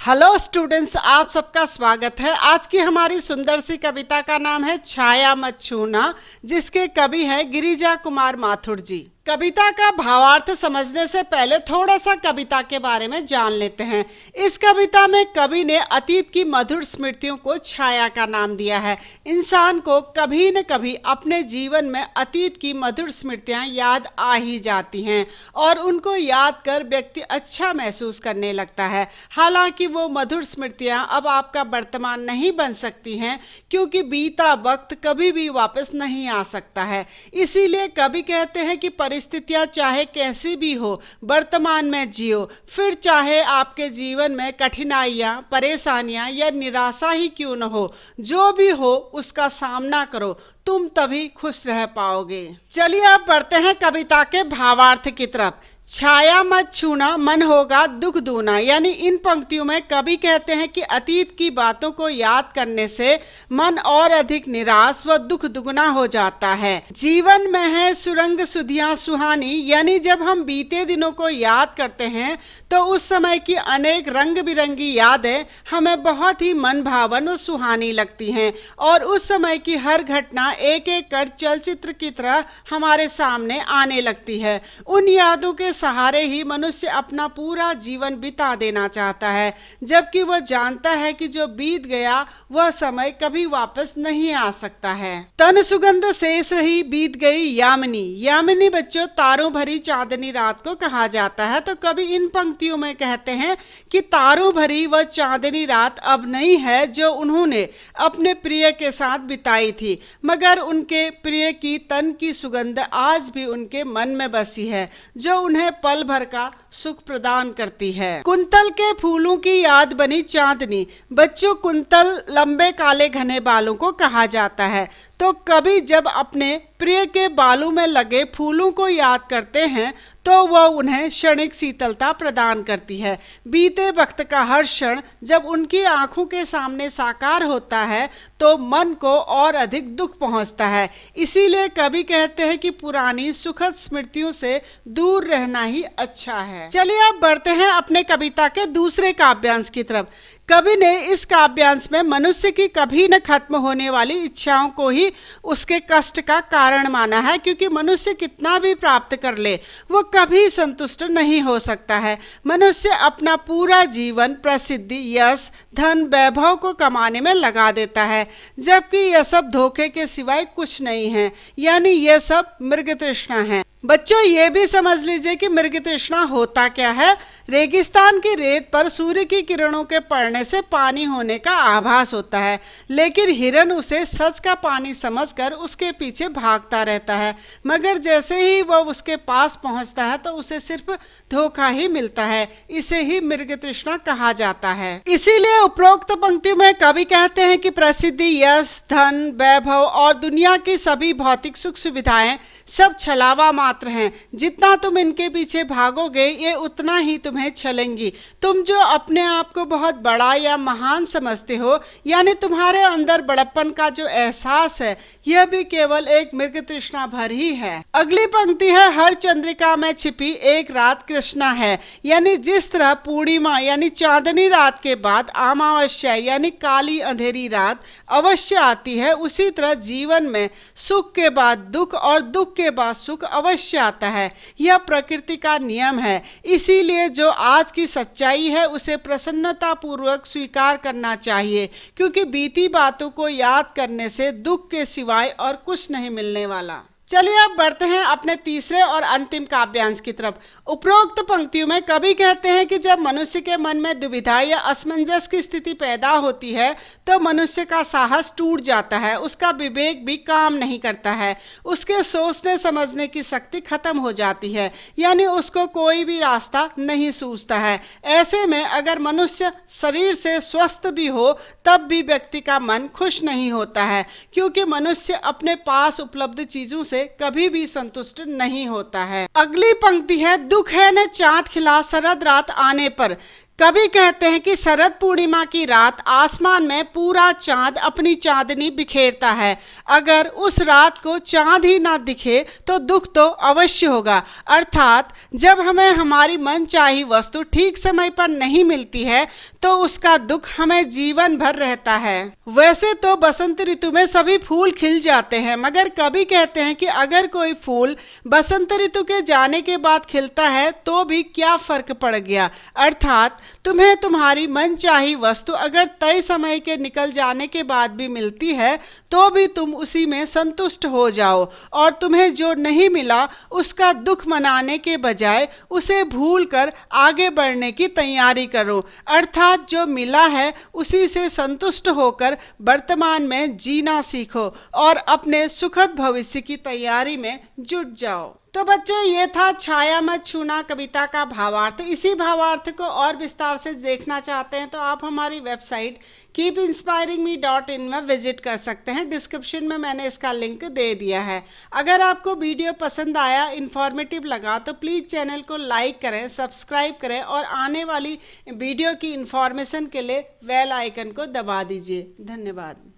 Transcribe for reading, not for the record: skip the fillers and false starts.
Hello students, आप सबका स्वागत है। आज की हमारी सुंदर सी कविता का नाम है छाया मत छूना, जिसके कवि हैं गिरिजा कुमार माथुर जी। कविता का भावार्थ समझने से पहले थोड़ा सा कविता के बारे में जान लेते हैं। इस कविता में कवि ने अतीत की मधुर स्मृतियों को छाया का नाम दिया है। इंसान को कभी न कभी अपने जीवन में अतीत की मधुर स्मृतियां याद आ ही जाती हैं और उनको याद कर व्यक्ति अच्छा महसूस करने लगता है। हालांकि वो मधुर स्मृतियां अब आपका वर्तमान नहीं बन सकती हैं, क्योंकि बीता वक्त कभी भी वापस नहीं आ सकता है। इसीलिए कवि कहते हैं कि परिस्थितियां चाहे कैसी भी हो, वर्तमान में जियो। फिर चाहे आपके जीवन में कठिनाइयां, परेशानियां या निराशा ही क्यों न हो, जो भी हो उसका सामना करो, तुम तभी खुश रह पाओगे। चलिए अब बढ़ते हैं कविता के भावार्थ की तरफ। छाया मत छूना, मन होगा दुख दूना। यानी इन पंक्तियों में कवि कहते हैं कि अतीत की बातों को याद करने से मन और अधिक निराश व दुख दुगना हो जाता है। जीवन में है सुरंग सुधियां सुहानी, यानी जब हम बीते दिनों को याद करते हैं तो उस समय की अनेक रंग बिरंगी यादें हमें बहुत ही मन भावन और सुहानी लगती हैं और उस समय की हर घटना एक एक कर चलचित्र की तरह हमारे सामने आने लगती है। उन यादों के सहारे ही मनुष्य अपना पूरा जीवन बिता देना चाहता है, जबकि वह जानता है कि जो बीत गया वह समय कभी वापस नहीं आ सकता है। तन सुगंध शेष रही बीत गई यामिनी। यामिनी बच्चों तारों भरी चांदनी रात को कहा जाता है। तो कवि इन पंक्तियों में कहते हैं कि तारों भरी वह चांदनी रात अब नहीं है जो उन्होंने अपने प्रिय के साथ बिताई थी, मगर उनके प्रिय की तन की सुगंध आज भी उनके मन में बसी है, जो उन्हें पल भर का सुख प्रदान करती है। कुंतल के फूलों की याद बनी चांदनी। बच्चों कुंतल लंबे काले घने बालों को कहा जाता है। तो कवि जब अपने प्रिय के बालों में लगे फूलों को याद करते हैं तो वह उन्हें क्षणिक शीतलता प्रदान करती है। बीते वक्त का हर क्षण जब उनकी आंखों के सामने साकार होता है तो मन को और अधिक दुख पहुंचता है। इसीलिए कवि कहते हैं कि पुरानी सुखद स्मृतियों से दूर रहना ही अच्छा है। चलिए अब बढ़ते हैं अपने कविता के दूसरे काव्यांश की तरफ। कवि ने इस काव्यांश में मनुष्य की कभी न खत्म होने वाली इच्छाओं को ही उसके कष्ट का कारण माना है, क्योंकि मनुष्य कितना भी प्राप्त कर ले वो कभी संतुष्ट नहीं हो सकता है। मनुष्य अपना पूरा जीवन प्रसिद्धि, यश, धन, वैभव को कमाने में लगा देता है, जबकि यह सब धोखे के सिवाय कुछ नहीं है। यानी यह सब मृग तृष्णा है। बच्चों ये भी समझ लीजिए कि मृग तृष्णा होता क्या है। रेगिस्तान की रेत पर सूर्य की किरणों के पड़ने से पानी होने का आभास होता है, लेकिन हिरन उसे सच का पानी समझकर उसके पीछे भागता रहता है, मगर जैसे ही वह उसके पास पहुंचता है तो उसे सिर्फ धोखा ही मिलता है। इसे ही मृग तृष्णा कहा जाता है। इसीलिए उपरोक्त पंक्ति में कवि कहते हैं कि प्रसिद्धि, यश, धन, वैभव और दुनिया की सभी भौतिक सुख सुविधाएं सब छलावा मात्र हैं। जितना तुम इनके पीछे भागोगे ये उतना ही तुम्हें छलेंगी। तुम जो अपने आप को बहुत बड़ा या महान समझते हो, यानी तुम्हारे अंदर बड़प्पन का जो एहसास है, यह भी केवल एक मृग तृष्णा भर ही है। अगली पंक्ति है, हर चंद्रिका में छिपी एक रात कृष्णा है। यानी जिस तरह पूर्णिमा यानी चांदनी रात के बाद अमावस्या यानी काली अंधेरी रात अवश्य आती है, उसी तरह जीवन में सुख के बाद दुख और दुख के बाद सुख अवश्य आता है। यह प्रकृति का नियम है। इसीलिए जो आज की सच्चाई है उसे प्रसन्नता पूर्वक स्वीकार करना चाहिए, क्योंकि बीती बातों को याद करने से दुख के सिवाय और कुछ नहीं मिलने वाला। चलिए अब बढ़ते हैं अपने तीसरे और अंतिम काव्यांश की तरफ। उपरोक्त पंक्तियों में कवि कहते हैं कि जब मनुष्य के मन में दुविधा या असमंजस की स्थिति पैदा होती है तो मनुष्य का साहस टूट जाता है, उसका विवेक भी काम नहीं करता है, उसके सोचने समझने की शक्ति खत्म हो जाती है, यानी उसको कोई भी रास्ता नहीं सूझता है। ऐसे में अगर मनुष्य शरीर से स्वस्थ भी हो तब भी व्यक्ति का मन खुश नहीं होता है, क्योंकि मनुष्य अपने पास उपलब्ध चीजों से कभी भी संतुष्ट नहीं होता है। अगली पंक्ति है, दुख है न चांद खिला शरद रात आने पर। कवि कहते हैं कि शरद पूर्णिमा की रात आसमान में पूरा चांद अपनी चांदनी बिखेरता है। अगर उस रात को चांद ही ना दिखे तो दुख तो अवश्य होगा। अर्थात जब हमें हमारी मनचाही वस्तु ठीक समय पर नहीं मिलती है तो उसका दुख हमें जीवन भर रहता है। वैसे तो बसंत ऋतु में सभी फूल खिल जाते हैं, मगर कवि कहते हैं कि अगर कोई फूल बसंत ऋतु के जाने के बाद खिलता है तो भी क्या फर्क पड़ गया। अर्थात तुम्हें तुम्हारी मनचाही वस्तु अगर तय समय के निकल जाने के बाद भी मिलती है तो भी तुम उसी में संतुष्ट हो जाओ, और तुम्हें जो नहीं मिला उसका दुख मनाने के बजाय उसे भूलकर आगे बढ़ने की तैयारी करो। अर्थात जो मिला है उसी से संतुष्ट होकर वर्तमान में जीना सीखो और अपने सुखद भविष्य की तैयारी में जुट जाओ। तो बच्चों, ये था छाया मत छूना कविता का भावार्थ। इसी भावार्थ को और विस्तार से देखना चाहते हैं तो आप हमारी वेबसाइट keepinspiringme.in में विजिट कर सकते हैं। डिस्क्रिप्शन में मैंने इसका लिंक दे दिया है। अगर आपको वीडियो पसंद आया, इन्फॉर्मेटिव लगा तो प्लीज़ चैनल को लाइक करें, सब्सक्राइब करें और आने वाली वीडियो की इन्फॉर्मेशन के लिए बेल आइकन को दबा दीजिए। धन्यवाद।